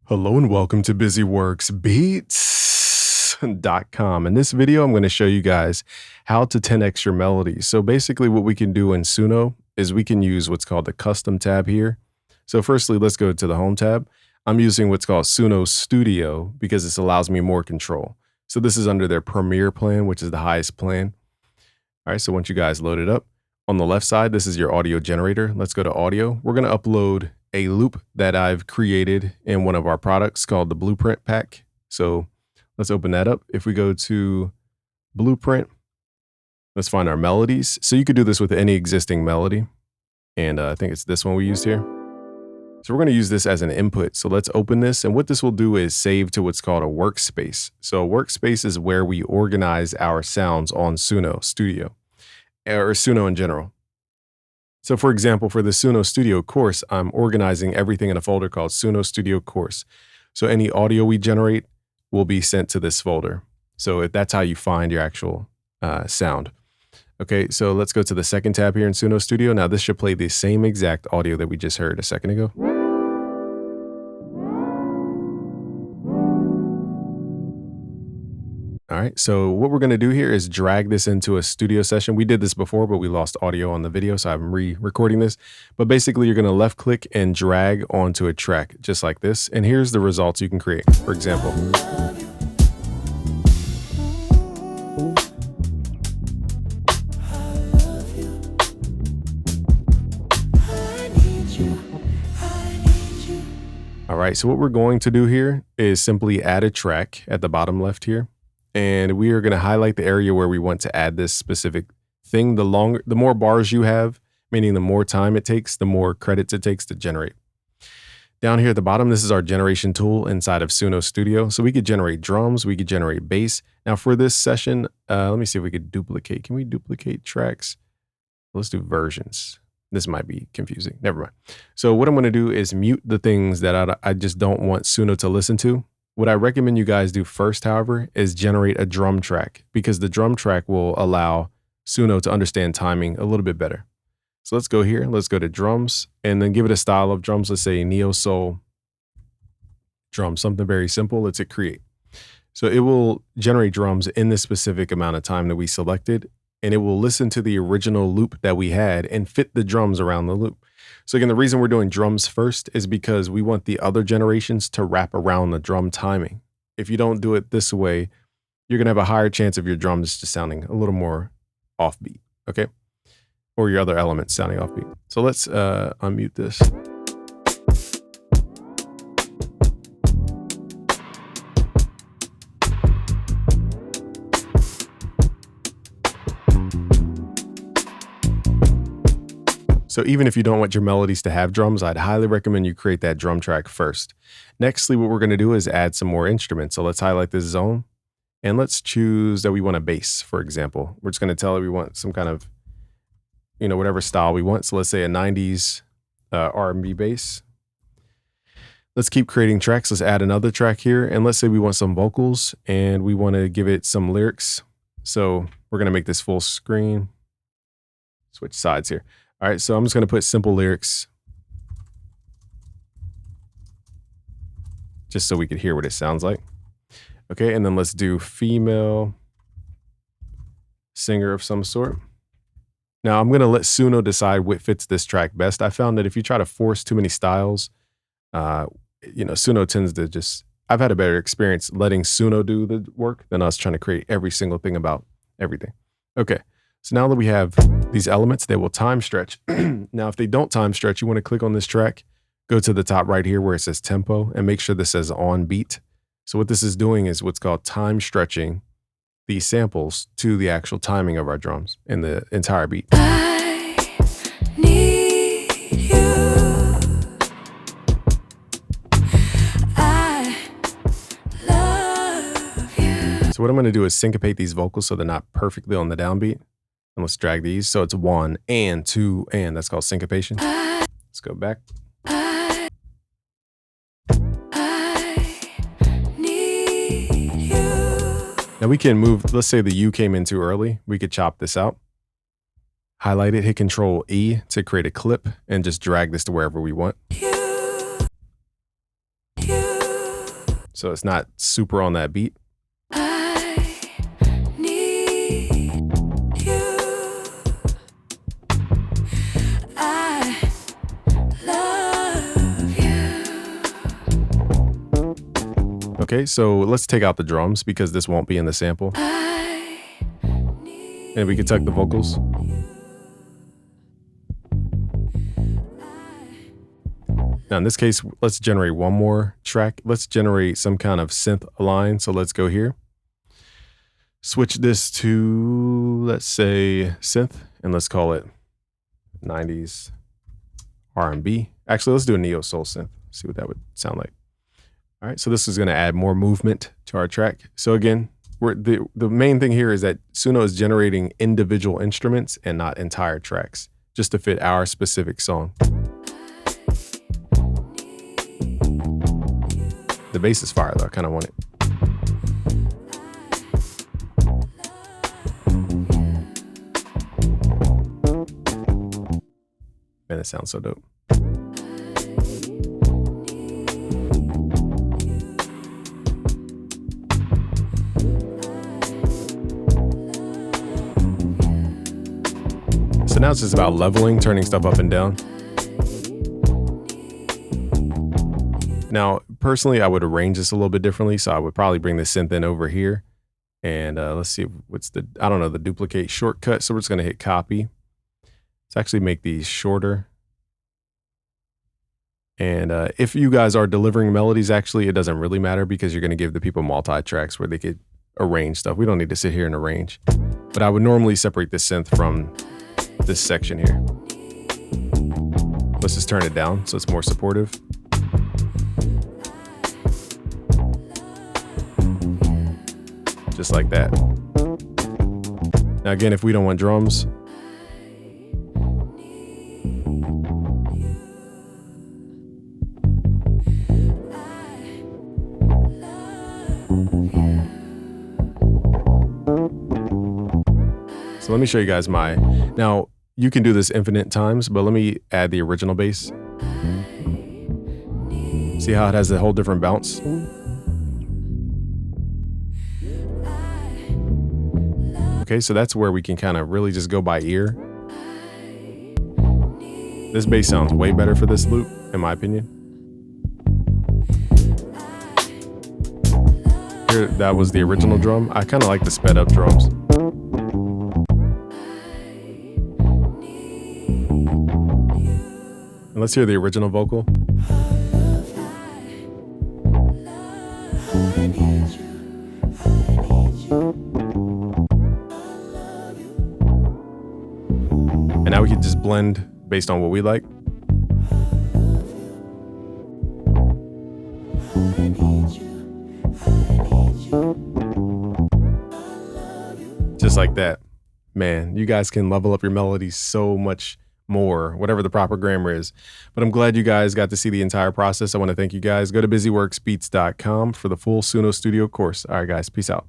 Hello and welcome to busyworksbeats.com. In this video, I'm going to show you guys how to 10x your melodies. So basically what we can do in Suno is we can use what's called the custom tab here. So firstly, let's go to the home tab. I'm using what's called Suno Studio because this allows me more control. So this is under their Premier plan, which is the highest plan. All right, so once you guys load it up, on the left side, this is your audio generator. Let's go to audio. We're going to upload a loop that I've created in one of our products called the Blueprint Pack. So let's open that up. If we go to Blueprint, let's find our melodies. So you could do this with any existing melody. And I think it's this one we used here. So we're going to use this as an input. So let's open this. And what this will do is save to what's called a workspace. So a workspace is where we organize our sounds on Suno Studio, or Suno in general. So for example, for the Suno Studio course, I'm organizing everything in a folder called Suno Studio Course. So any audio we generate will be sent to this folder. So that's how you find your actual sound. Okay, so let's go to the second tab here in Suno Studio. Now this should play the same exact audio that we just heard a second ago. All right, so what we're gonna do here is drag this into a studio session. We did this before, but we lost audio on the video, so I'm re-recording this. But basically, you're gonna left click and drag onto a track, just like this. And here's the results you can create. For example. All right, so what we're going to do here is simply add a track at the bottom left here. And we are going to highlight the area where we want to add this specific thing. The more bars you have, meaning the more time it takes, the more credits it takes to generate. Down here at the bottom, this is our generation tool inside of Suno Studio. So we could generate drums, we could generate bass. Now for this session, let me see if we could duplicate. Can we duplicate tracks? Let's do versions. This might be confusing. Never mind. So what I'm going to do is mute the things that I just don't want Suno to listen to. What I recommend you guys do first, however, is generate a drum track, because the drum track will allow Suno to understand timing a little bit better. So let's go here. Let's go to drums and then give it a style of drums. Let's say neo soul drum, something very simple. Let's hit create. So it will generate drums in this specific amount of time that we selected, and it will listen to the original loop that we had and fit the drums around the loop. So again, the reason we're doing drums first is because we want the other generations to wrap around the drum timing. If you don't do it this way, you're going to have a higher chance of your drums just sounding a little more offbeat, okay? Or your other elements sounding offbeat. So let's unmute this. So even if you don't want your melodies to have drums, I'd highly recommend you create that drum track first. Nextly, what we're going to do is add some more instruments. So let's highlight this zone and let's choose that we want a bass, for example. We're just going to tell it we want some kind of, whatever style we want. So let's say a 90s R&B bass. Let's keep creating tracks. Let's add another track here. And let's say we want some vocals and we want to give it some lyrics. So we're going to make this full screen. Switch sides here. All right, so I'm just going to put simple lyrics just so we could hear what it sounds like. Okay, and then let's do female singer of some sort. Now I'm going to let Suno decide what fits this track best. I found that if you try to force too many styles, Suno tends to I've had a better experience letting Suno do the work than us trying to create every single thing about everything. Okay. So now that we have these elements, they will time stretch. Now, if they don't time stretch, you want to click on this track, go to the top right here where it says tempo, and make sure this says on beat. So what this is doing is what's called time stretching these samples to the actual timing of our drums in the entire beat. I need you. I love you. So what I'm going to do is syncopate these vocals so they're not perfectly on the downbeat. And let's drag these. So it's 1 and 2 and. That's called syncopation. Let's go back. I need you. Now we can move, let's say the U came in too early. We could chop this out. Highlight it, hit Control E to create a clip and just drag this to wherever we want. You. So it's not super on that beat. Okay, so let's take out the drums because this won't be in the sample. And we can tuck the vocals. Now in this case, let's generate one more track. Let's generate some kind of synth line. So let's go here. Switch this to, let's say, synth, and let's call it 90s R&B. Actually, let's do a neo soul synth. See what that would sound like. All right, so this is going to add more movement to our track. So again, the main thing here is that Suno is generating individual instruments and not entire tracks, just to fit our specific song. The bass is fire though, I kind of want it. Man, it sounds so dope. So now it's just about leveling, turning stuff up and down. Now, personally, I would arrange this a little bit differently. So I would probably bring the synth in over here. And let's see, what's the, I don't know, the duplicate shortcut. So we're just going to hit copy. Let's actually make these shorter. And if you guys are delivering melodies, actually, it doesn't really matter because you're going to give the people multi-tracks where they could arrange stuff. We don't need to sit here and arrange. But I would normally separate the synth from this section here. Let's just turn it down so it's more supportive. Just like that. Now again, if we don't want drums, so let me show you guys my, now you can do this infinite times, but let me add the original bass. See how it has a whole different bounce? Okay, so that's where we can kind of really just go by ear. This bass sounds way better for this loop, in my opinion. Here, that was the original drum. I kind of like the sped up drums. And let's hear the original vocal. And now we can just blend based on what we like. Just like that. Man, you guys can level up your melodies so much more, whatever the proper grammar is. But I'm glad you guys got to see the entire process. I want to thank you guys. Go to busyworksbeats.com for the full Suno Studio course. All right, guys, peace out.